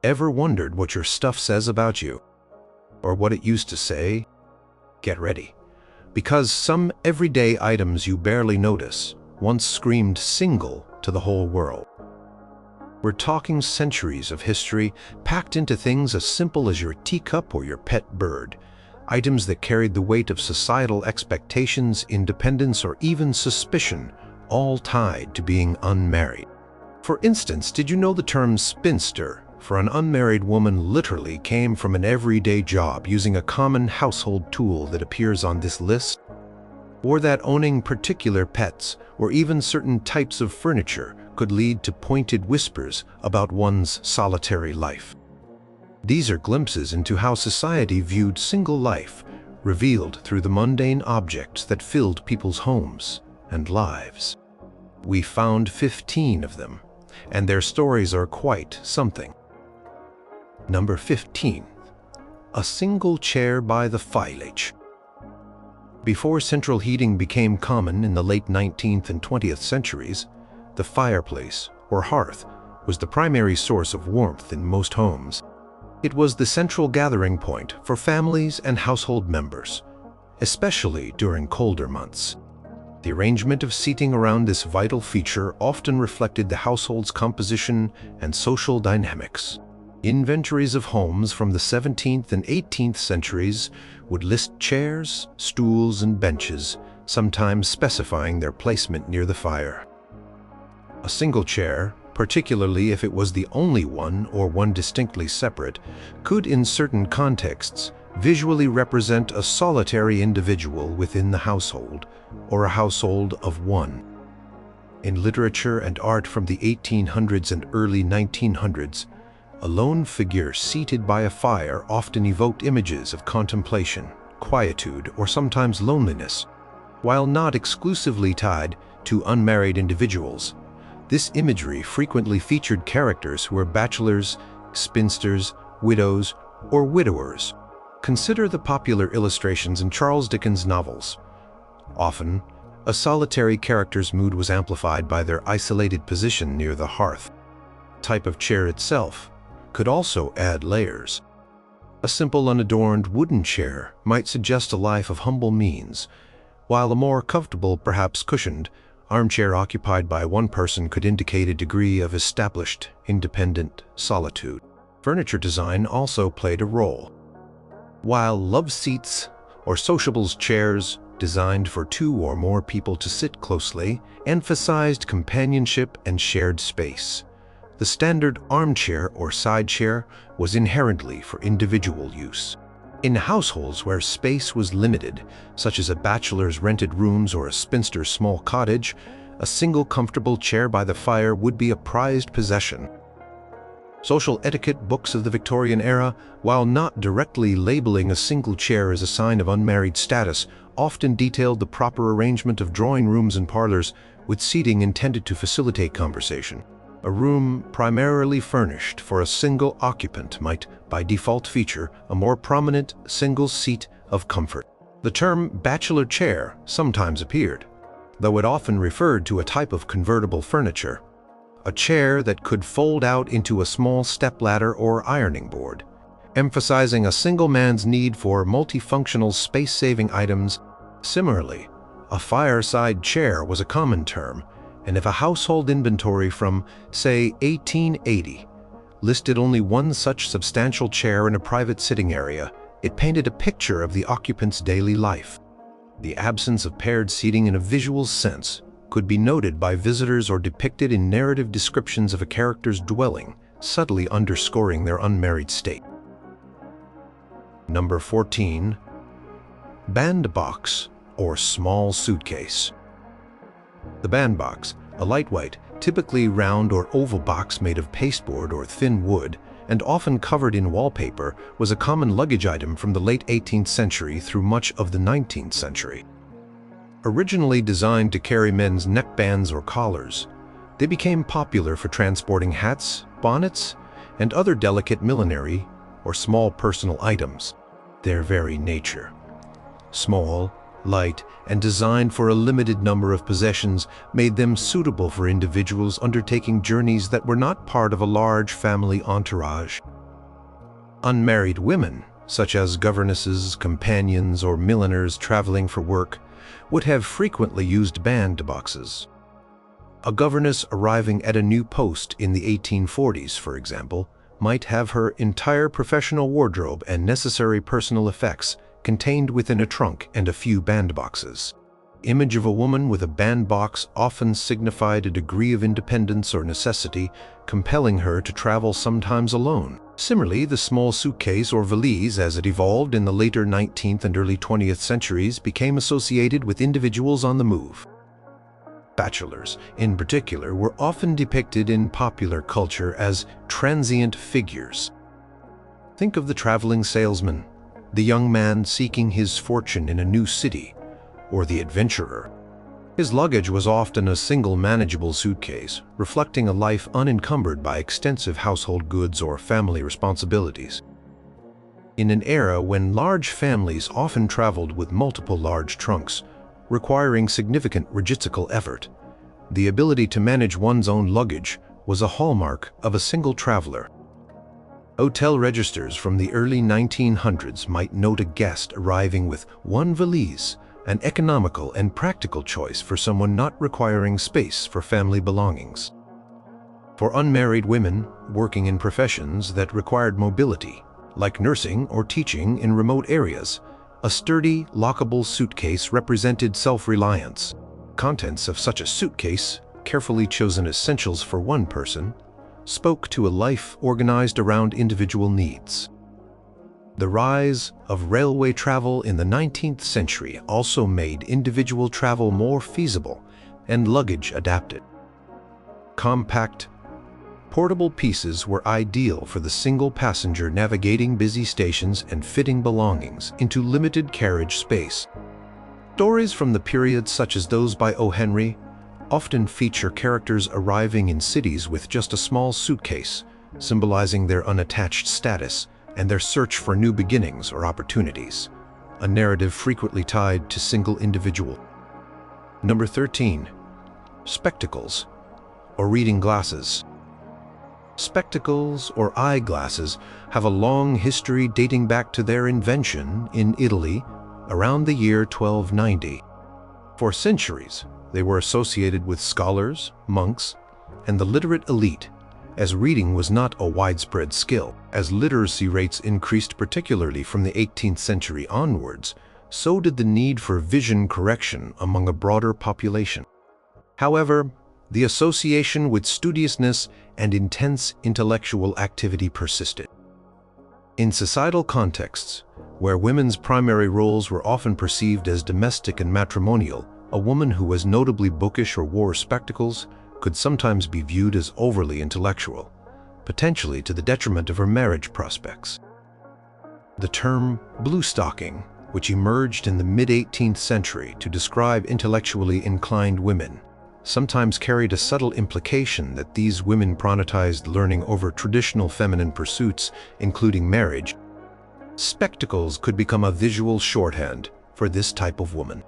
Ever wondered what your stuff says about you? Or what it used to say? Get ready, because some everyday items you barely notice once screamed single to the whole world. We're talking centuries of history packed into things as simple as your teacup or your pet bird, items that carried the weight of societal expectations, independence, or even suspicion, all tied to being unmarried. For instance, did you know the term spinster for an unmarried woman literally came from an everyday job using a common household tool that appears on this list? Or that owning particular pets or even certain types of furniture could lead to pointed whispers about one's solitary life. These are glimpses into how society viewed single life, revealed through the mundane objects that filled people's homes and lives. We found 15 of them, and their stories are quite something. Number 15. A single chair by the fireplace. Before central heating became common in the late 19th and 20th centuries, the fireplace, or hearth, was the primary source of warmth in most homes. It was the central gathering point for families and household members, especially during colder months. The arrangement of seating around this vital feature often reflected the household's composition and social dynamics. Inventories of homes from the 17th and 18th centuries would list chairs, stools, and benches, sometimes specifying their placement near the fire. A single chair, particularly if it was the only one or one distinctly separate, could in certain contexts visually represent a solitary individual within the household, or a household of one. In literature and art from the 1800s and early 1900s, a lone figure seated by a fire often evoked images of contemplation, quietude, or sometimes loneliness. While not exclusively tied to unmarried individuals, this imagery frequently featured characters who were bachelors, spinsters, widows, or widowers. Consider the popular illustrations in Charles Dickens' novels. Often, a solitary character's mood was amplified by their isolated position near the hearth. The type of chair itself could also add layers. A simple unadorned wooden chair might suggest a life of humble means, while a more comfortable, perhaps cushioned, armchair occupied by one person could indicate a degree of established, independent solitude. Furniture design also played a role. While love seats or sociables chairs designed for two or more people to sit closely emphasized companionship and shared space, the standard armchair or side chair was inherently for individual use. In households where space was limited, such as a bachelor's rented rooms or a spinster's small cottage, a single comfortable chair by the fire would be a prized possession. Social etiquette books of the Victorian era, while not directly labeling a single chair as a sign of unmarried status, often detailed the proper arrangement of drawing rooms and parlors, with seating intended to facilitate conversation. A room primarily furnished for a single occupant might, by default, feature a more prominent single seat of comfort. The term bachelor chair sometimes appeared, though it often referred to a type of convertible furniture, a chair that could fold out into a small stepladder or ironing board, emphasizing a single man's need for multifunctional space-saving items. Similarly, a fireside chair was a common term, and if a household inventory from, say, 1880 listed only one such substantial chair in a private sitting area, it painted a picture of the occupant's daily life. The absence of paired seating in a visual sense could be noted by visitors or depicted in narrative descriptions of a character's dwelling, subtly underscoring their unmarried state. Number 14. Bandbox or small suitcase. The bandbox, a lightweight, typically round or oval box made of pasteboard or thin wood, and often covered in wallpaper, was a common luggage item from the late 18th century through much of the 19th century. Originally designed to carry men's neckbands or collars, they became popular for transporting hats, bonnets, and other delicate millinery or small personal items. Their very nature, small light, and designed for a limited number of possessions made them suitable for individuals undertaking journeys that were not part of a large family entourage. Unmarried women, such as governesses, companions, or milliners traveling for work, would have frequently used bandboxes. A governess arriving at a new post in the 1840s, for example, might have her entire professional wardrobe and necessary personal effects contained within a trunk and a few bandboxes. Image of a woman with a bandbox often signified a degree of independence or necessity, compelling her to travel sometimes alone. Similarly, the small suitcase or valise, as it evolved in the later 19th and early 20th centuries, became associated with individuals on the move. Bachelors, in particular, were often depicted in popular culture as transient figures. Think of the traveling salesman, the young man seeking his fortune in a new city, or the adventurer. His luggage was often a single manageable suitcase, reflecting a life unencumbered by extensive household goods or family responsibilities. In an era when large families often traveled with multiple large trunks, requiring significant logistical effort, the ability to manage one's own luggage was a hallmark of a single traveler. Hotel registers from the early 1900s might note a guest arriving with one valise, an economical and practical choice for someone not requiring space for family belongings. For unmarried women working in professions that required mobility, like nursing or teaching in remote areas, a sturdy, lockable suitcase represented self-reliance. Contents of such a suitcase, carefully chosen essentials for one person, spoke to a life organized around individual needs. The rise of railway travel in the 19th century also made individual travel more feasible and luggage adapted. Compact, portable pieces were ideal for the single passenger navigating busy stations and fitting belongings into limited carriage space. Stories from the period, such as those by O. Henry, often feature characters arriving in cities with just a small suitcase, symbolizing their unattached status and their search for new beginnings or opportunities, a narrative frequently tied to single individual. Number 13. Spectacles, or reading glasses. Spectacles, or eyeglasses, have a long history dating back to their invention in Italy around the year 1290. For centuries, they were associated with scholars, monks, and the literate elite, as reading was not a widespread skill. As literacy rates increased, particularly from the 18th century onwards, so did the need for vision correction among a broader population. However, the association with studiousness and intense intellectual activity persisted. In societal contexts, where women's primary roles were often perceived as domestic and matrimonial, a woman who was notably bookish or wore spectacles could sometimes be viewed as overly intellectual, potentially to the detriment of her marriage prospects. The term bluestocking, which emerged in the mid-18th century to describe intellectually inclined women, sometimes carried a subtle implication that these women prioritized learning over traditional feminine pursuits, including marriage. Spectacles could become a visual shorthand for this type of woman.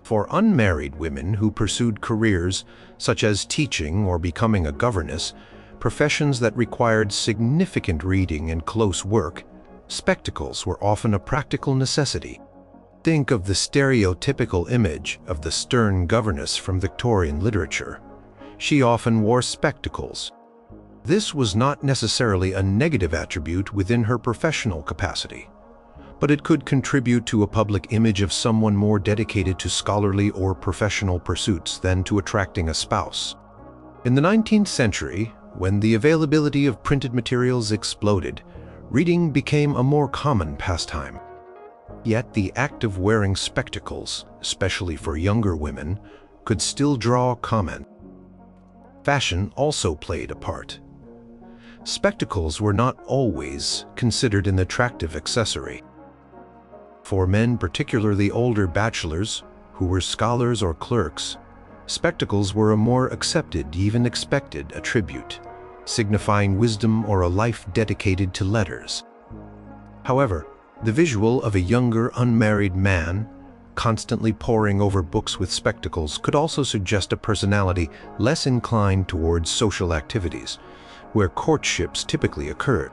For unmarried women who pursued careers such as teaching or becoming a governess, professions that required significant reading and close work, spectacles were often a practical necessity. Think of the stereotypical image of the stern governess from Victorian literature. She often wore spectacles. This was not necessarily a negative attribute within her professional capacity, but it could contribute to a public image of someone more dedicated to scholarly or professional pursuits than to attracting a spouse. In the 19th century, when the availability of printed materials exploded, reading became a more common pastime. Yet the act of wearing spectacles, especially for younger women, could still draw comment. Fashion also played a part. Spectacles were not always considered an attractive accessory. For men, particularly older bachelors, who were scholars or clerks, spectacles were a more accepted, even expected, attribute, signifying wisdom or a life dedicated to letters. However, the visual of a younger, unmarried man Constantly poring over books with spectacles could also suggest a personality less inclined towards social activities, where courtships typically occurred.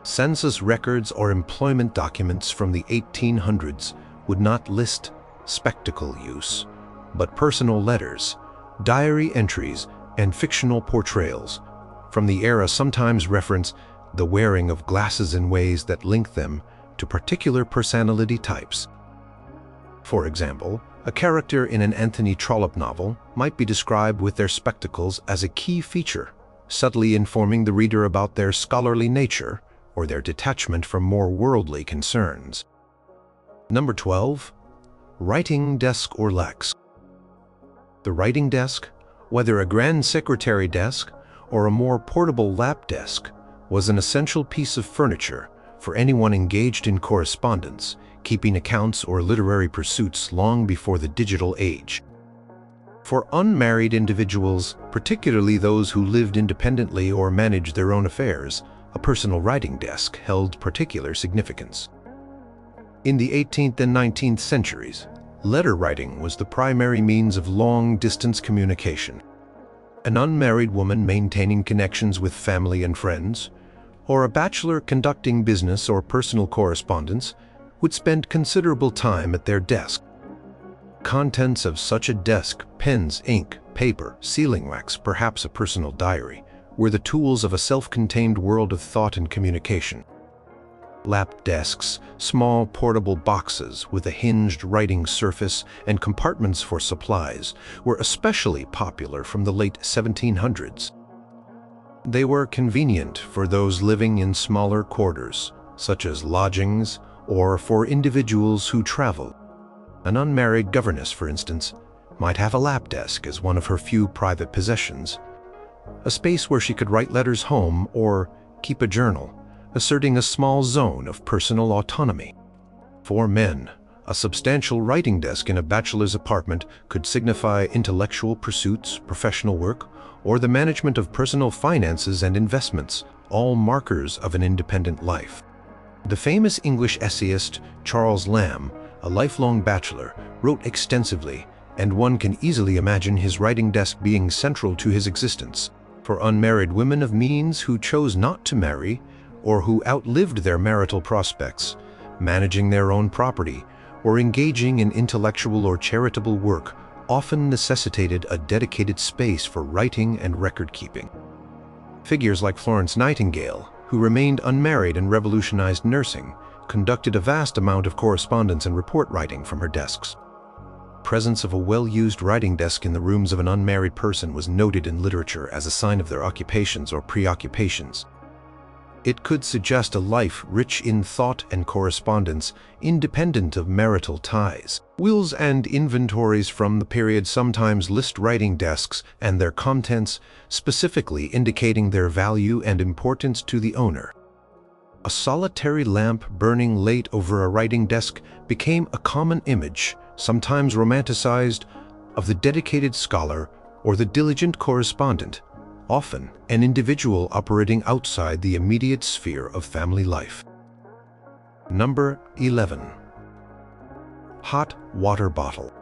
Census records or employment documents from the 1800s would not list spectacle use, but personal letters, diary entries, and fictional portrayals from the era sometimes reference the wearing of glasses in ways that link them to particular personality types. For example, a character in an Anthony Trollope novel might be described with their spectacles as a key feature, subtly informing the reader about their scholarly nature or their detachment from more worldly concerns. Number 12. Writing desk or lax. The writing desk, whether a grand secretary desk or a more portable lap desk, was an essential piece of furniture for anyone engaged in correspondence, keeping accounts or literary pursuits long before the digital age. For unmarried individuals, particularly those who lived independently or managed their own affairs, a personal writing desk held particular significance. In the 18th and 19th centuries, letter writing was the primary means of long-distance communication. An unmarried woman maintaining connections with family and friends, or a bachelor conducting business or personal correspondence, would spend considerable time at their desk. Contents of such a desk, pens, ink, paper, sealing wax, perhaps a personal diary, were the tools of a self-contained world of thought and communication. Lap desks, small portable boxes with a hinged writing surface and compartments for supplies, were especially popular from the late 1700s. They were convenient for those living in smaller quarters, such as lodgings, or for individuals who travel. An unmarried governess, for instance, might have a lap desk as one of her few private possessions, a space where she could write letters home or keep a journal, asserting a small zone of personal autonomy. For men, a substantial writing desk in a bachelor's apartment could signify intellectual pursuits, professional work, or the management of personal finances and investments, all markers of an independent life. The famous English essayist Charles Lamb, a lifelong bachelor, wrote extensively, and one can easily imagine his writing desk being central to his existence. For unmarried women of means who chose not to marry, or who outlived their marital prospects, managing their own property, or engaging in intellectual or charitable work often necessitated a dedicated space for writing and record-keeping. Figures like Florence Nightingale, who remained unmarried and revolutionized nursing, conducted a vast amount of correspondence and report writing from her desks. Presence of a well-used writing desk in the rooms of an unmarried person was noted in literature as a sign of their occupations or preoccupations. It could suggest a life rich in thought and correspondence, independent of marital ties. Wills and inventories from the period sometimes list writing desks and their contents, specifically indicating their value and importance to the owner. A solitary lamp burning late over a writing desk became a common image, sometimes romanticized, of the dedicated scholar or the diligent correspondent, often an individual operating outside the immediate sphere of family life. Number 11. Hot water bottle.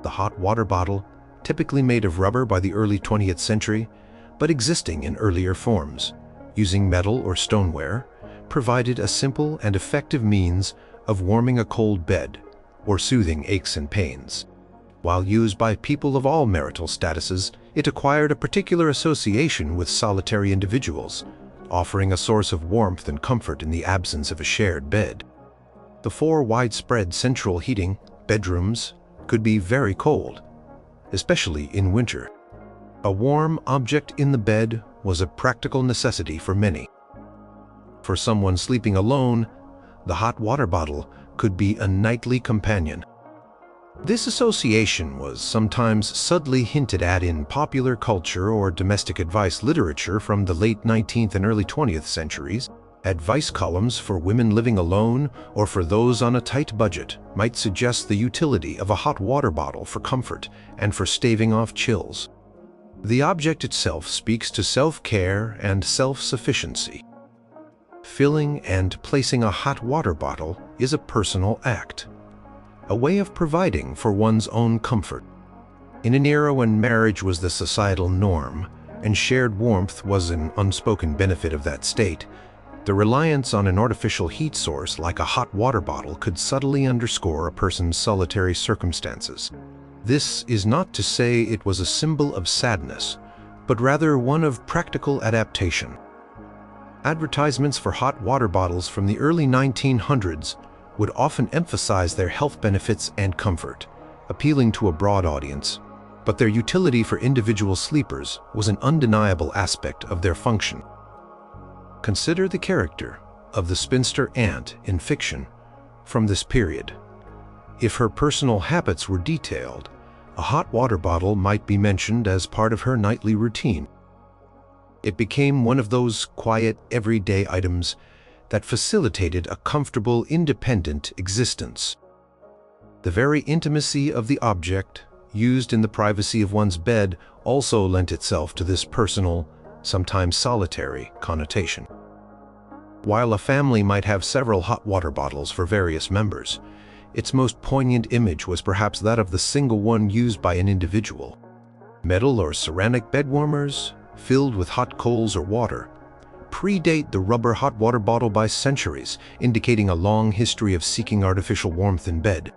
The hot water bottle, typically made of rubber by the early 20th century, but existing in earlier forms, using metal or stoneware, provided a simple and effective means of warming a cold bed or soothing aches and pains. While used by people of all marital statuses, it acquired a particular association with solitary individuals, offering a source of warmth and comfort in the absence of a shared bed. Before widespread central heating, bedrooms could be very cold, especially in winter. A warm object in the bed was a practical necessity for many. For someone sleeping alone, the hot water bottle could be a nightly companion. This association was sometimes subtly hinted at in popular culture or domestic advice literature from the late 19th and early 20th centuries. Advice columns for women living alone or for those on a tight budget might suggest the utility of a hot water bottle for comfort and for staving off chills. The object itself speaks to self-care and self-sufficiency. Filling and placing a hot water bottle is a personal act. a way of providing for one's own comfort. In an era when marriage was the societal norm, and shared warmth was an unspoken benefit of that state, the reliance on an artificial heat source like a hot water bottle could subtly underscore a person's solitary circumstances. This is not to say it was a symbol of sadness, but rather one of practical adaptation. Advertisements for hot water bottles from the early 1900s would often emphasize their health benefits and comfort, appealing to a broad audience, but their utility for individual sleepers was an undeniable aspect of their function. Consider the character of the spinster aunt in fiction from this period. If her personal habits were detailed, a hot water bottle might be mentioned as part of her nightly routine. It became one of those quiet, everyday items that facilitated a comfortable, independent existence. The very intimacy of the object, used in the privacy of one's bed, also lent itself to this personal, sometimes solitary, connotation. While a family might have several hot water bottles for various members, its most poignant image was perhaps that of the single one used by an individual. Metal or ceramic bed warmers, filled with hot coals or water, predate the rubber hot water bottle by centuries, indicating a long history of seeking artificial warmth in bed.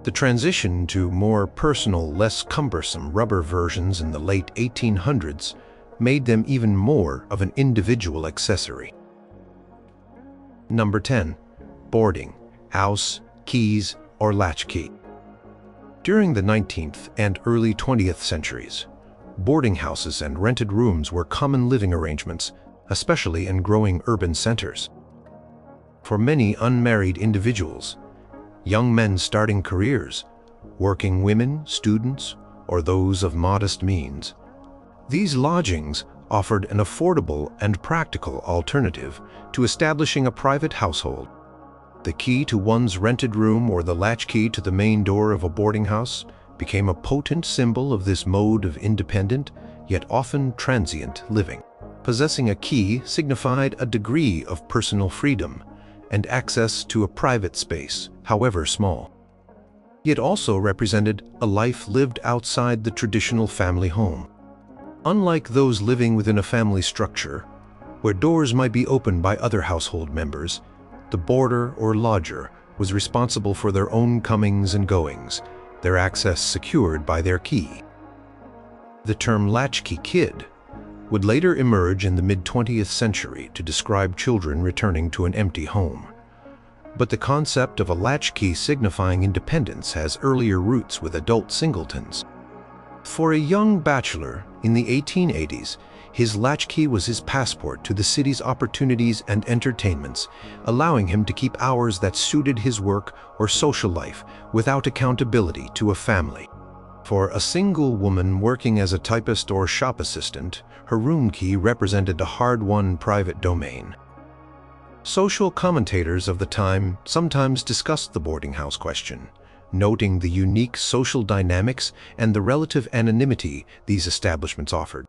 The transition to more personal, less cumbersome rubber versions in the late 1800s made them even more of an individual accessory. Number 10. Boarding, house, keys, or latchkey. During the 19th and early 20th centuries, boarding houses and rented rooms were common living arrangements, especially in growing urban centers. For many unmarried individuals, young men starting careers, working women, students, or those of modest means, these lodgings offered an affordable and practical alternative to establishing a private household. The key to one's rented room or the latchkey to the main door of a boarding house became a potent symbol of this mode of independent, yet often transient living. Possessing a key signified a degree of personal freedom and access to a private space, however small. It also represented a life lived outside the traditional family home. Unlike those living within a family structure, where doors might be opened by other household members, the boarder or lodger was responsible for their own comings and goings, their access secured by their key. The term latchkey kid would later emerge in the mid-20th century to describe children returning to an empty home. But the concept of a latchkey signifying independence has earlier roots with adult singletons. For a young bachelor in the 1880s, his latchkey was his passport to the city's opportunities and entertainments, allowing him to keep hours that suited his work or social life without accountability to a family. For a single woman working as a typist or shop assistant, her room key represented a hard-won private domain. Social commentators of the time sometimes discussed the boarding house question, noting the unique social dynamics and the relative anonymity these establishments offered.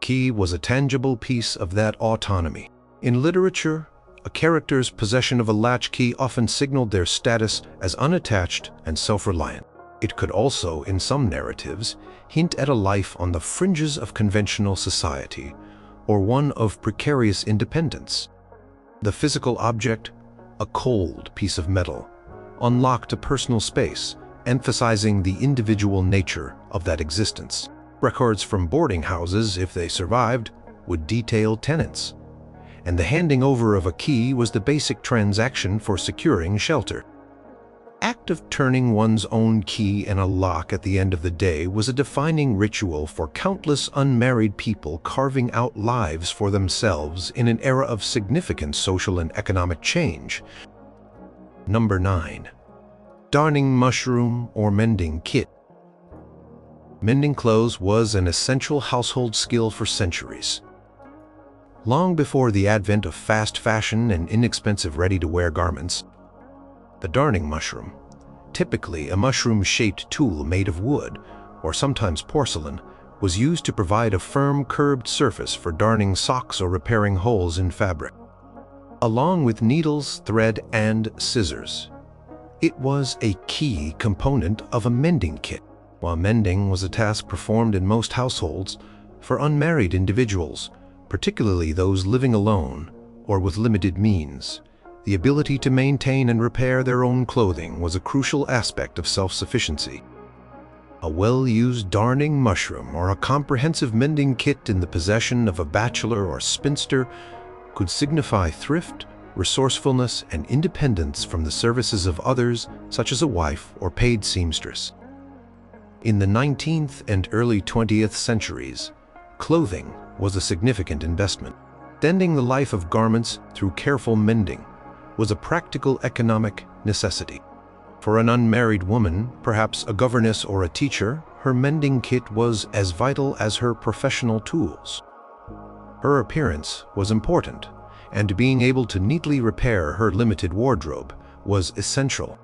Key was a tangible piece of that autonomy. In literature, a character's possession of a latchkey often signaled their status as unattached and self-reliant. It could also, in some narratives, hint at a life on the fringes of conventional society, or one of precarious independence. The physical object, a cold piece of metal, unlocked a personal space, emphasizing the individual nature of that existence. Records from boarding houses, if they survived, would detail tenants, and the handing over of a key was the basic transaction for securing shelter. The act of turning one's own key in a lock at the end of the day was a defining ritual for countless unmarried people carving out lives for themselves in an era of significant social and economic change. Number 9. Darning mushroom or mending kit. Mending clothes was an essential household skill for centuries. Long before the advent of fast fashion and inexpensive ready-to-wear garments, the darning mushroom, typically a mushroom-shaped tool made of wood or sometimes porcelain, was used to provide a firm, curved surface for darning socks or repairing holes in fabric. Along with needles, thread, and scissors, It was a key component of a mending kit. While mending was a task performed in most households, for unmarried individuals, particularly those living alone or with limited means, the ability to maintain and repair their own clothing was a crucial aspect of self-sufficiency. A well-used darning mushroom or a comprehensive mending kit in the possession of a bachelor or spinster could signify thrift, resourcefulness, and independence from the services of others, such as a wife or paid seamstress. In the 19th and early 20th centuries, clothing was a significant investment. Tending the life of garments through careful mending was a practical economic necessity. For an unmarried woman, perhaps a governess or a teacher, her mending kit was as vital as her professional tools. Her appearance was important, and being able to neatly repair her limited wardrobe was essential.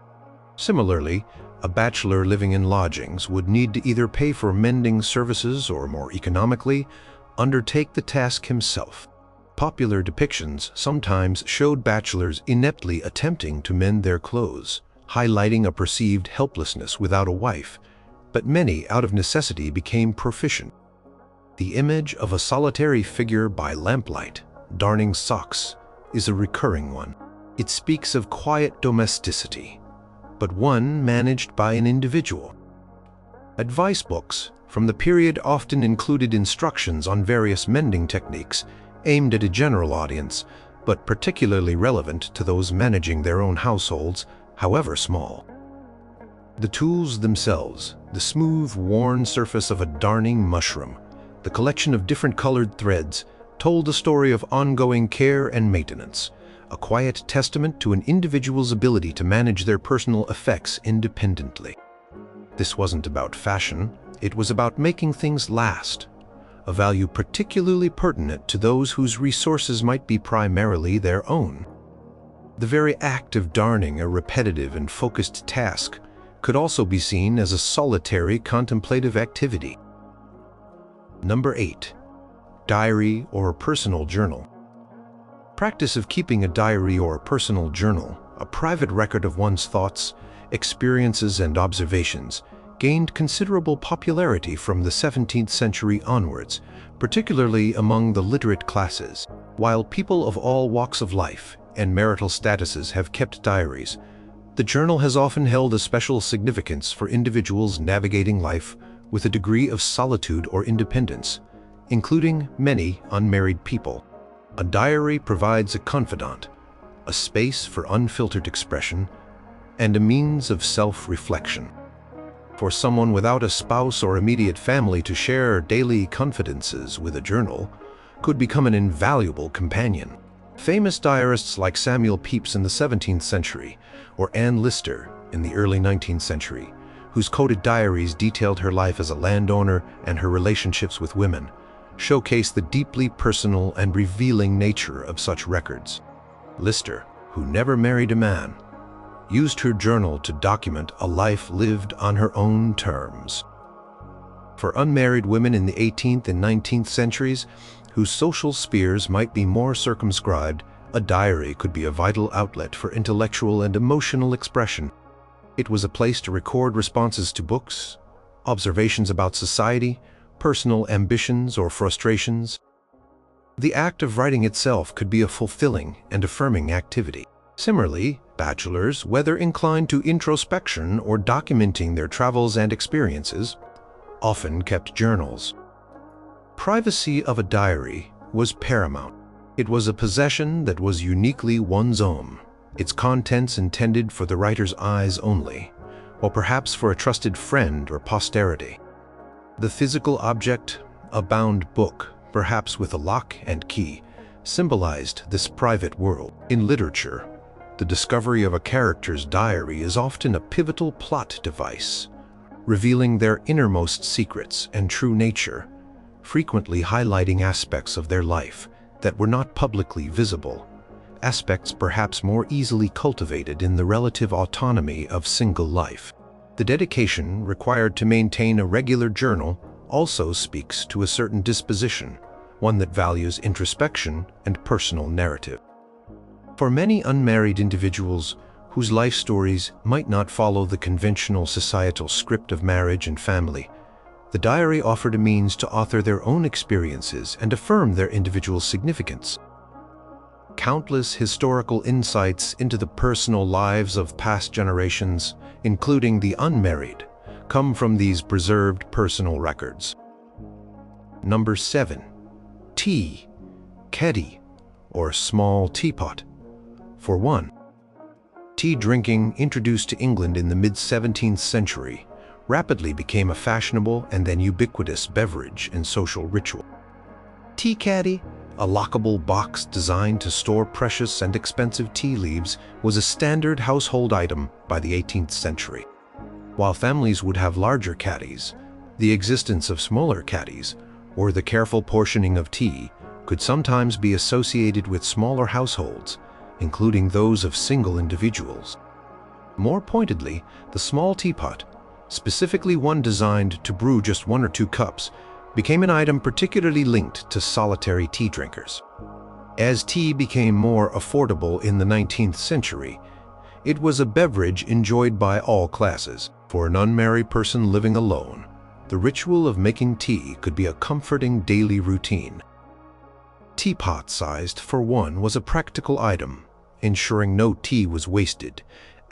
Similarly, a bachelor living in lodgings would need to either pay for mending services or, more economically, undertake the task himself. Popular depictions sometimes showed bachelors ineptly attempting to mend their clothes, highlighting a perceived helplessness without a wife, but many, out of necessity, became proficient. The image of a solitary figure by lamplight, darning socks, is a recurring one. It speaks of quiet domesticity, but one managed by an individual. Advice books from the period often included instructions on various mending techniques aimed at a general audience, but particularly relevant to those managing their own households, however small. The tools themselves, the smooth, worn surface of a darning mushroom, the collection of different colored threads, told a story of ongoing care and maintenance, a quiet testament to an individual's ability to manage their personal effects independently. This wasn't about fashion, it was about making things last, a value particularly pertinent to those whose resources might be primarily their own. The very act of darning a repetitive and focused task could also be seen as a solitary contemplative activity. Number 8. Diary or personal journal. Practice of keeping a diary or personal journal, a private record of one's thoughts, experiences, and observations, gained considerable popularity from the 17th century onwards, particularly among the literate classes. While people of all walks of life and marital statuses have kept diaries, the journal has often held a special significance for individuals navigating life with a degree of solitude or independence, including many unmarried people. A diary provides a confidant, a space for unfiltered expression, and a means of self-reflection. For someone without a spouse or immediate family to share daily confidences with, a journal could become an invaluable companion. Famous diarists like Samuel Pepys in the 17th century or Anne Lister in the early 19th century, whose coded diaries detailed her life as a landowner and her relationships with women, showcase the deeply personal and revealing nature of such records. Lister, who never married a man, used her journal to document a life lived on her own terms. For unmarried women in the 18th and 19th centuries, whose social spheres might be more circumscribed, a diary could be a vital outlet for intellectual and emotional expression. It was a place to record responses to books, observations about society, personal ambitions or frustrations. The act of writing itself could be a fulfilling and affirming activity. Similarly, bachelors, whether inclined to introspection or documenting their travels and experiences, often kept journals. Privacy of a diary was paramount. It was a possession that was uniquely one's own, its contents intended for the writer's eyes only, or perhaps for a trusted friend or posterity. The physical object, a bound book, perhaps with a lock and key, symbolized this private world. In literature, the discovery of a character's diary is often a pivotal plot device, revealing their innermost secrets and true nature, frequently highlighting aspects of their life that were not publicly visible, aspects perhaps more easily cultivated in the relative autonomy of single life. The dedication required to maintain a regular journal also speaks to a certain disposition, one that values introspection and personal narrative. For many unmarried individuals, whose life stories might not follow the conventional societal script of marriage and family. The diary offered a means to author their own experiences and affirm their individual significance. Countless historical insights into the personal lives of past generations, including the unmarried, come from these preserved personal records. Number 7. Tea, keddy, or small teapot. For one, tea drinking, introduced to England in the mid-17th century, rapidly became a fashionable and then ubiquitous beverage and social ritual. Tea caddy, a lockable box designed to store precious and expensive tea leaves, was a standard household item by the 18th century. While families would have larger caddies, the existence of smaller caddies, or the careful portioning of tea, could sometimes be associated with smaller households, including those of single individuals. More pointedly, the small teapot, specifically one designed to brew just 1 or 2 cups, became an item particularly linked to solitary tea drinkers. As tea became more affordable in the 19th century, it was a beverage enjoyed by all classes. For an unmarried person living alone, the ritual of making tea could be a comforting daily routine. Teapot-sized, for one, was a practical item, ensuring no tea was wasted,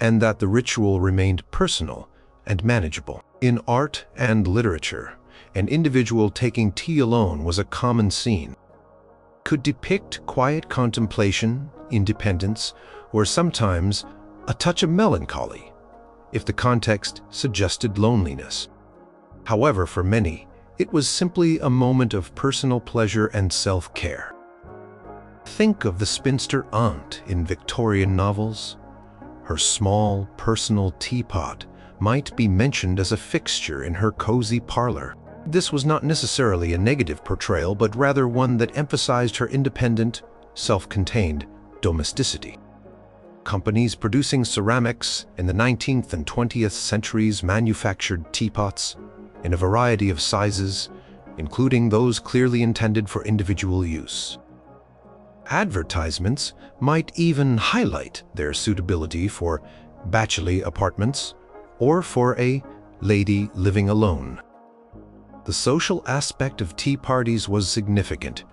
and that the ritual remained personal and manageable. In art and literature, an individual taking tea alone was a common scene. Could depict quiet contemplation, independence, or sometimes a touch of melancholy, if the context suggested loneliness. However, for many, it was simply a moment of personal pleasure and self-care. Think of the spinster aunt in Victorian novels. Her small, personal teapot might be mentioned as a fixture in her cozy parlor. This was not necessarily a negative portrayal, but rather one that emphasized her independent, self-contained domesticity. Companies producing ceramics in the 19th and 20th centuries manufactured teapots in a variety of sizes, including those clearly intended for individual use. Advertisements might even highlight their suitability for bachelor apartments or for a lady living alone. The social aspect of tea parties was significant,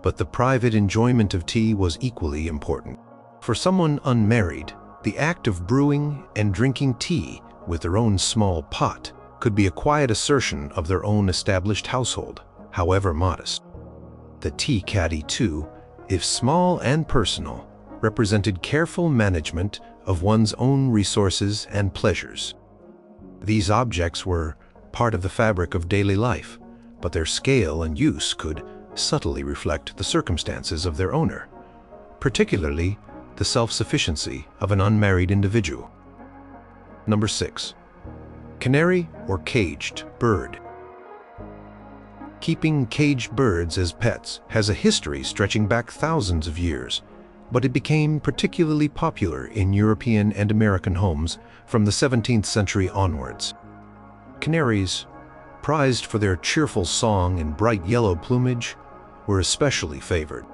but the private enjoyment of tea was equally important. For someone unmarried, the act of brewing and drinking tea with their own small pot could be a quiet assertion of their own established household, however modest. The tea caddy, too, if small and personal, represented careful management of one's own resources and pleasures. These objects were part of the fabric of daily life, but their scale and use could subtly reflect the circumstances of their owner, particularly the self-sufficiency of an unmarried individual. Number 6. Canary or caged bird. Keeping caged birds as pets has a history stretching back thousands of years, but it became particularly popular in European and American homes from the 17th century onwards. Canaries, prized for their cheerful song and bright yellow plumage, were especially favored.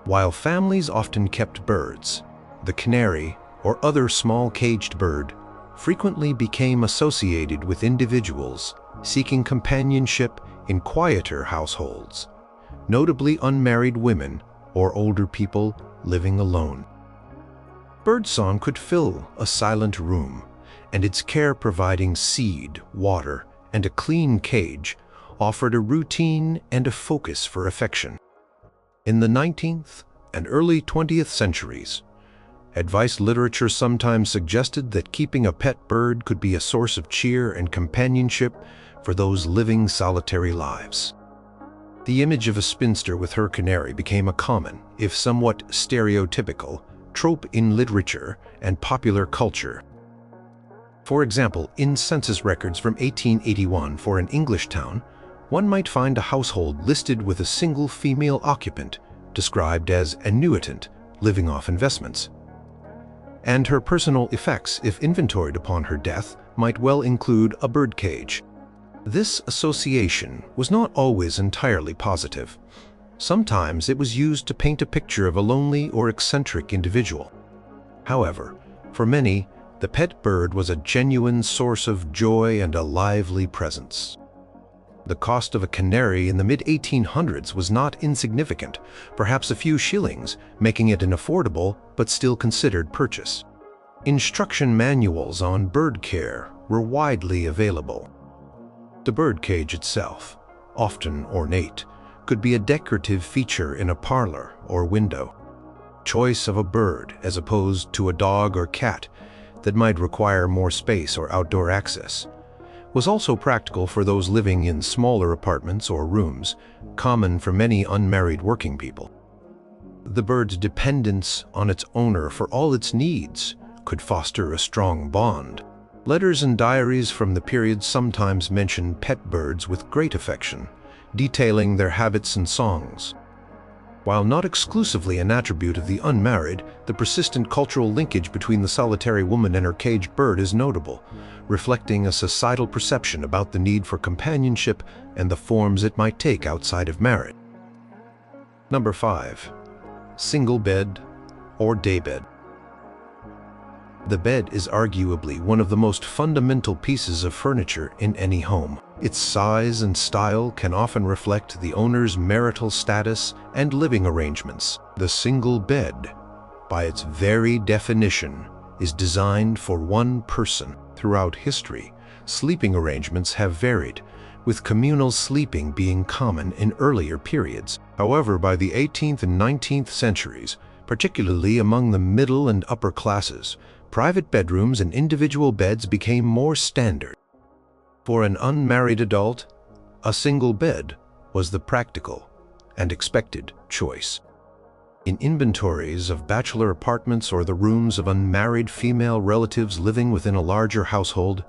While families often kept birds, the canary or other small caged bird frequently became associated with individuals seeking companionship in quieter households, notably unmarried women or older people living alone. Birdsong could fill a silent room, and its care providing seed, water, and a clean cage offered a routine and a focus for affection. In the 19th and early 20th centuries, advice literature sometimes suggested that keeping a pet bird could be a source of cheer and companionship for those living solitary lives. The image of a spinster with her canary became a common, if somewhat stereotypical, trope in literature and popular culture. For example, in census records from 1881 for an English town, one might find a household listed with a single female occupant, described as annuitant, living off investments. And her personal effects, if inventoried upon her death, might well include a birdcage. This association was not always entirely positive. Sometimes it was used to paint a picture of a lonely or eccentric individual. However, For many, the pet bird was a genuine source of joy and a lively presence. The cost of a canary in the mid-1800s was not insignificant, perhaps a few shillings, making it an affordable but still considered purchase. Instruction manuals on bird care were widely available. The birdcage itself, often ornate, could be a decorative feature in a parlor or window. Choice of a bird as opposed to a dog or cat that might require more space or outdoor access was also practical for those living in smaller apartments or rooms, common for many unmarried working people. The bird's dependence on its owner for all its needs could foster a strong bond. Letters and diaries from the period sometimes mention pet birds with great affection, detailing their habits and songs. While not exclusively an attribute of the unmarried, the persistent cultural linkage between the solitary woman and her caged bird is notable, reflecting a societal perception about the need for companionship and the forms it might take outside of marriage. Number 5. Single bed or daybed. The bed is arguably one of the most fundamental pieces of furniture in any home. Its size and style can often reflect the owner's marital status and living arrangements. The single bed, by its very definition, is designed for one person. Throughout history, sleeping arrangements have varied, with communal sleeping being common in earlier periods. However, by the 18th and 19th centuries, particularly among the middle and upper classes, private bedrooms and individual beds became more standard. For an unmarried adult, a single bed was the practical and expected choice. In inventories of bachelor apartments or the rooms of unmarried female relatives living within a larger household,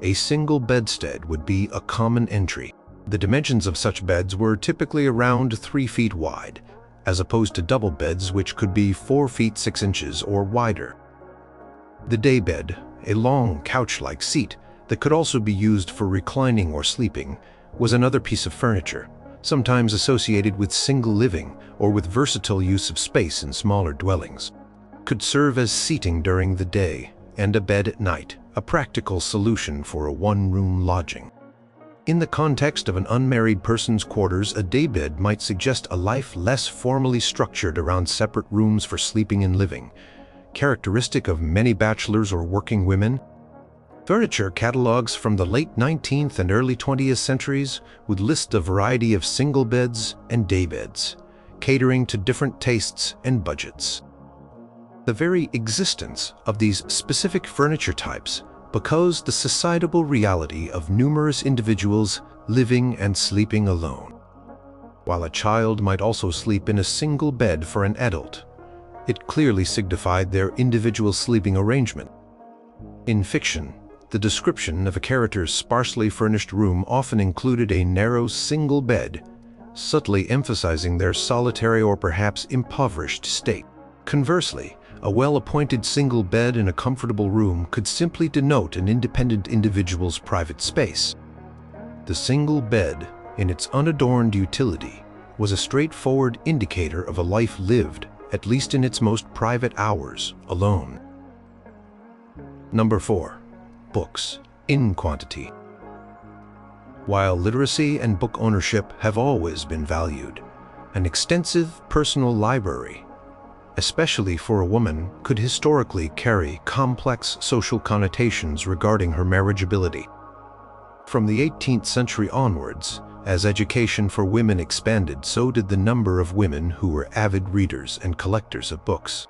a single bedstead would be a common entry. The dimensions of such beds were typically around 3 feet wide, as opposed to double beds which could be 4 feet 6 inches or wider. The daybed, a long couch-like seat that could also be used for reclining or sleeping, was another piece of furniture, sometimes associated with single living or with versatile use of space in smaller dwellings. Could serve as seating during the day and a bed at night, a practical solution for a one-room lodging. In the context of an unmarried person's quarters, a daybed might suggest a life less formally structured around separate rooms for sleeping and living, characteristic of many bachelors or working women. Furniture catalogs from the late 19th and early 20th centuries would list a variety of single beds and daybeds, catering to different tastes and budgets. The very existence of these specific furniture types because the societal reality of numerous individuals living and sleeping alone. While a child might also sleep in a single bed for an adult, it clearly signified their individual sleeping arrangement. In fiction, the description of a character's sparsely furnished room often included a narrow single bed, subtly emphasizing their solitary or perhaps impoverished state. Conversely, a well-appointed single bed in a comfortable room could simply denote an independent individual's private space. The single bed, in its unadorned utility, was a straightforward indicator of a life lived, at least in its most private hours, alone. Number 4. Books in quantity. While literacy and book ownership have always been valued, an extensive personal library, especially for a woman, could historically carry complex social connotations regarding her marriageability. From the 18th century onwards, as education for women expanded, so did the number of women who were avid readers and collectors of books.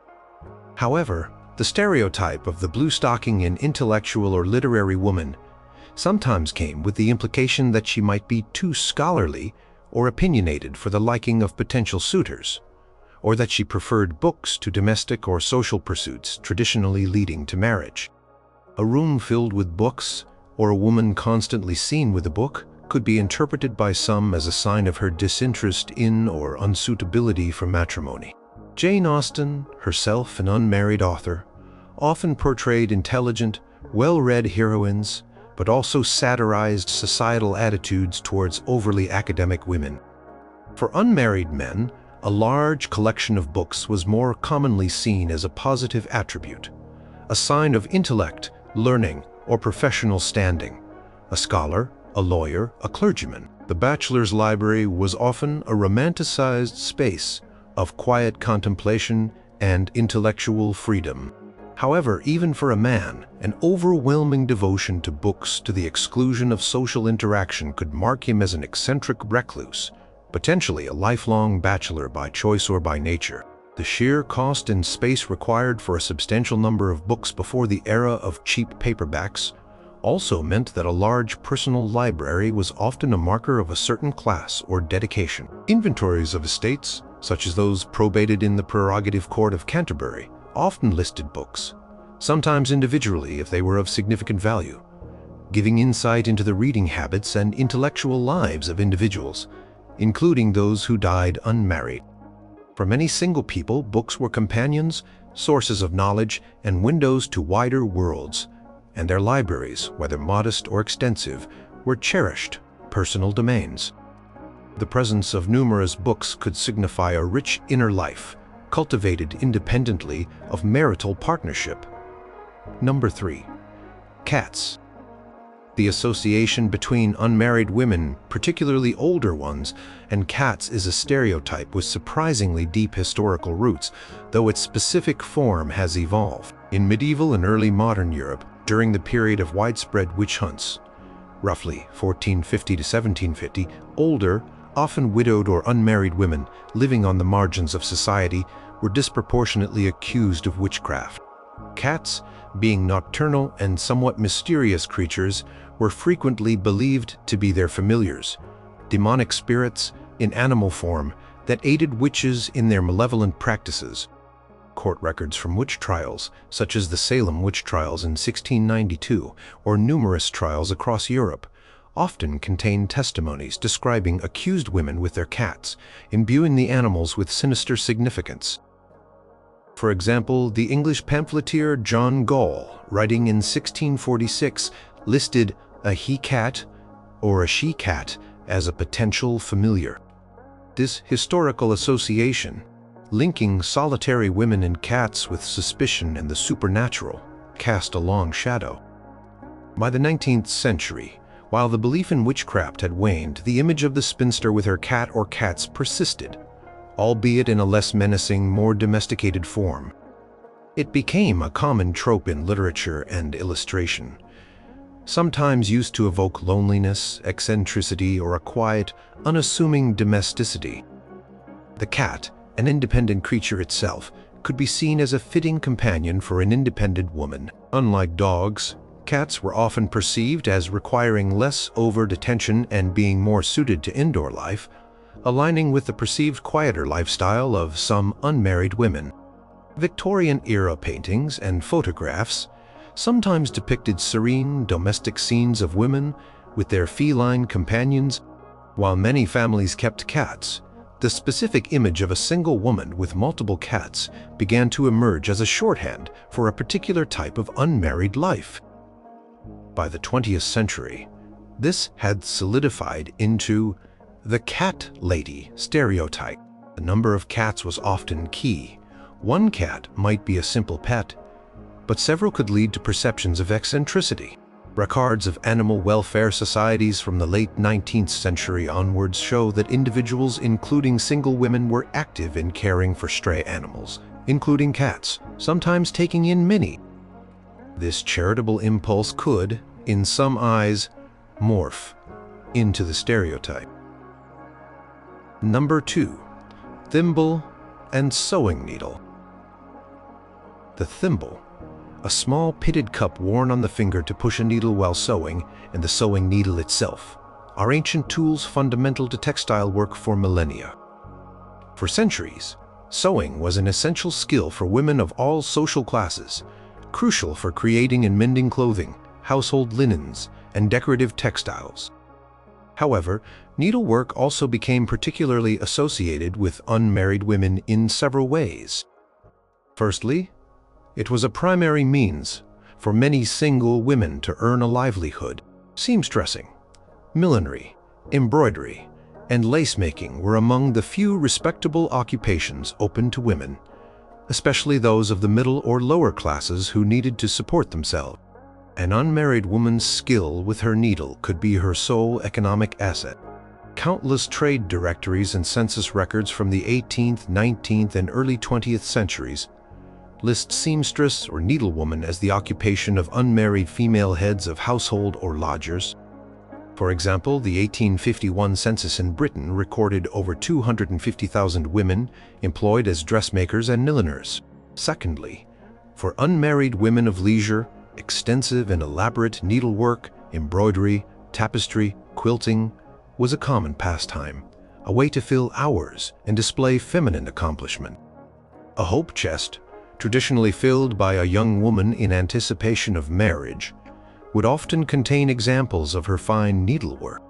However, the stereotype of the blue-stocking and intellectual or literary woman sometimes came with the implication that she might be too scholarly or opinionated for the liking of potential suitors, or that she preferred books to domestic or social pursuits traditionally leading to marriage. A room filled with books, or a woman constantly seen with a book, could be interpreted by some as a sign of her disinterest in or unsuitability for matrimony. Jane Austen, herself an unmarried author, often portrayed intelligent, well-read heroines, but also satirized societal attitudes towards overly academic women. For unmarried men, a large collection of books was more commonly seen as a positive attribute, a sign of intellect, learning, or professional standing. A scholar, a lawyer, a clergyman. The bachelor's library was often a romanticized space of quiet contemplation and intellectual freedom. However, even for a man, an overwhelming devotion to books to the exclusion of social interaction could mark him as an eccentric recluse, potentially a lifelong bachelor by choice or by nature. The sheer cost and space required for a substantial number of books before the era of cheap paperbacks also meant that a large personal library was often a marker of a certain class or dedication. Inventories of estates, such as those probated in the Prerogative Court of Canterbury, often listed books, sometimes individually if they were of significant value, giving insight into the reading habits and intellectual lives of individuals, including those who died unmarried. For many single people, books were companions, sources of knowledge, and windows to wider worlds, and their libraries, whether modest or extensive, were cherished personal domains. The presence of numerous books could signify a rich inner life, cultivated independently of marital partnership. Number 3. Cats. The association between unmarried women, particularly older ones, and cats is a stereotype with surprisingly deep historical roots, though its specific form has evolved. In medieval and early modern Europe, during the period of widespread witch hunts, roughly 1450 to 1750, older, often widowed or unmarried women living on the margins of society were disproportionately accused of witchcraft. Cats, being nocturnal and somewhat mysterious creatures, were frequently believed to be their familiars, demonic spirits in animal form that aided witches in their malevolent practices. Court records from witch trials, such as the Salem witch trials in 1692, or numerous trials across Europe, often contain testimonies describing accused women with their cats, imbuing the animals with sinister significance. For example, the English pamphleteer John Gall, writing in 1646, listed a he-cat or a she-cat as a potential familiar. This historical association, linking solitary women and cats with suspicion and the supernatural, cast a long shadow. By the 19th century, while the belief in witchcraft had waned, the image of the spinster with her cat or cats persisted, albeit in a less menacing, more domesticated form. It became a common trope in literature and illustration, sometimes used to evoke loneliness, eccentricity, or a quiet, unassuming domesticity. The cat, an independent creature itself, could be seen as a fitting companion for an independent woman. Unlike dogs, cats were often perceived as requiring less overt attention and being more suited to indoor life, aligning with the perceived quieter lifestyle of some unmarried women. Victorian-era paintings and photographs sometimes depicted serene, domestic scenes of women with their feline companions. While many families kept cats, the specific image of a single woman with multiple cats began to emerge as a shorthand for a particular type of unmarried life. By the 20th century, this had solidified into the cat lady stereotype. The number of cats was often key. One cat might be a simple pet, but several could lead to perceptions of eccentricity. Records of animal welfare societies from the late 19th century onwards show that individuals, including single women, were active in caring for stray animals, including cats, sometimes taking in many. This charitable impulse could, in some eyes, morph into the stereotype. Number 2. Thimble and sewing needle. The thimble, a small pitted cup worn on the finger to push a needle while sewing, and the sewing needle itself, are ancient tools fundamental to textile work for millennia. For centuries, sewing was an essential skill for women of all social classes, crucial for creating and mending clothing, household linens, and decorative textiles. However, needlework also became particularly associated with unmarried women in several ways. Firstly, it was a primary means for many single women to earn a livelihood. Seamstressing, millinery, embroidery, and lace-making were among the few respectable occupations open to women, especially those of the middle or lower classes who needed to support themselves. An unmarried woman's skill with her needle could be her sole economic asset. Countless trade directories and census records from the 18th, 19th, and early 20th centuries list seamstress or needlewoman as the occupation of unmarried female heads of household or lodgers. For example, the 1851 census in Britain recorded over 250,000 women employed as dressmakers and milliners. Secondly, for unmarried women of leisure, extensive and elaborate needlework, embroidery, tapestry, quilting was a common pastime, a way to fill hours and display feminine accomplishment. A hope chest, traditionally filled by a young woman in anticipation of marriage, would often contain examples of her fine needlework.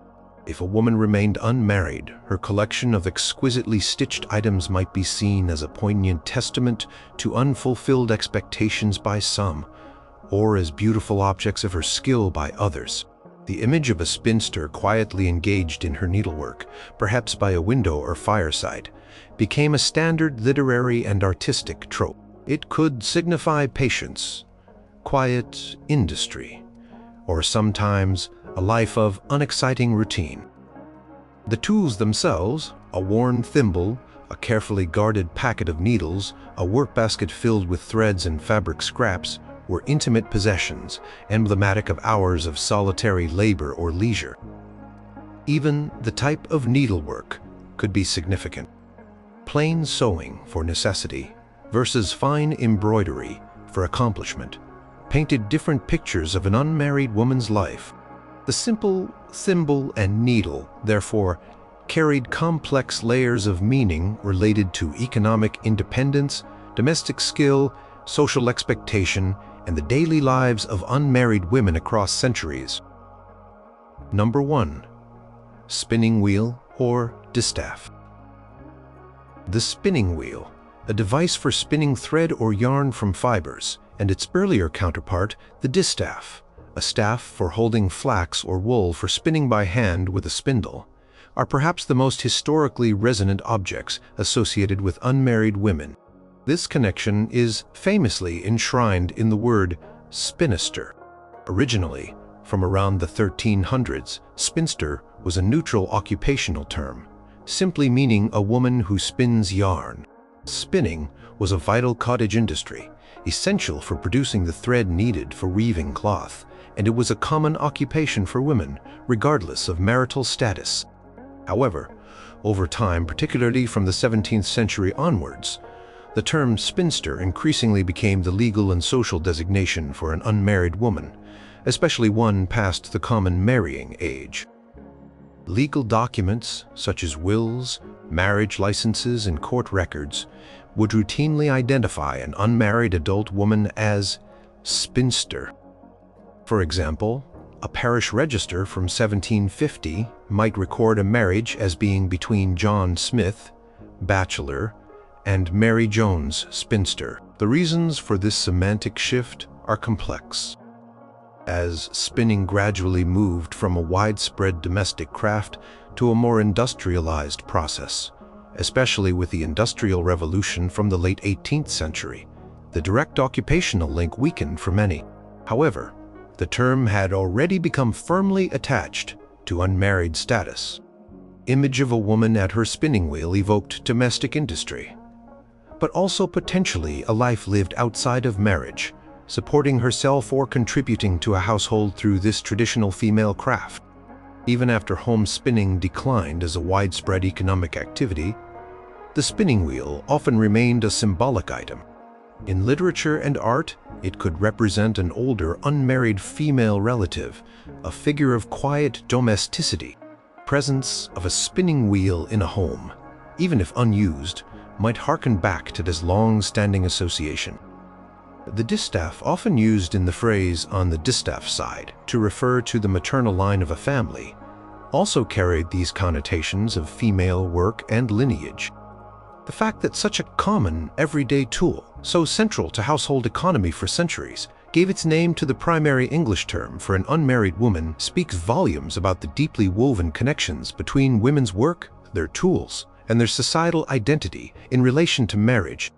If a woman remained unmarried, her collection of exquisitely stitched items might be seen as a poignant testament to unfulfilled expectations by some, or as beautiful objects of her skill by others. The image of a spinster quietly engaged in her needlework, perhaps by a window or fireside, became a standard literary and artistic trope. It could signify patience, quiet industry, or sometimes a life of unexciting routine. The tools themselves, a worn thimble, a carefully guarded packet of needles, a workbasket filled with threads and fabric scraps, were intimate possessions, emblematic of hours of solitary labor or leisure. Even the type of needlework could be significant. Plain sewing for necessity versus fine embroidery for accomplishment painted different pictures of an unmarried woman's life. The simple thimble and needle, therefore, carried complex layers of meaning related to economic independence, domestic skill, social expectation, and the daily lives of unmarried women across centuries. Number 1. Spinning wheel or distaff. The spinning wheel, a device for spinning thread or yarn from fibers, and its earlier counterpart, the distaff, a staff for holding flax or wool for spinning by hand with a spindle, are perhaps the most historically resonant objects associated with unmarried women. This connection is famously enshrined in the word spinster. Originally, from around the 1300s, spinster was a neutral occupational term, simply meaning a woman who spins yarn. Spinning was a vital cottage industry, essential for producing the thread needed for weaving cloth, and it was a common occupation for women, regardless of marital status. However, over time, particularly from the 17th century onwards, the term spinster increasingly became the legal and social designation for an unmarried woman, especially one past the common marrying age. Legal documents, such as wills, marriage licenses, and court records, would routinely identify an unmarried adult woman as spinster. For example, a parish register from 1750 might record a marriage as being between John Smith, bachelor, and Mary Jones, spinster. The reasons for this semantic shift are complex. As spinning gradually moved from a widespread domestic craft to a more industrialized process, especially with the Industrial Revolution from the late 18th century, the direct occupational link weakened for many. However, the term had already become firmly attached to unmarried status. Image of a woman at her spinning wheel evoked domestic industry, but also potentially a life lived outside of marriage, supporting herself or contributing to a household through this traditional female craft. Even after home spinning declined as a widespread economic activity, the spinning wheel often remained a symbolic item. In literature and art, it could represent an older, unmarried female relative, a figure of quiet domesticity. Presence of a spinning wheel in a home, even if unused, might harken back to this long-standing association. The distaff, often used in the phrase "on the distaff side" to refer to the maternal line of a family, also carried these connotations of female work and lineage. The fact that such a common, everyday tool, so central to household economy for centuries, gave its name to the primary English term for an unmarried woman speaks volumes about the deeply woven connections between women's work, their tools, and their societal identity in relation to marriage.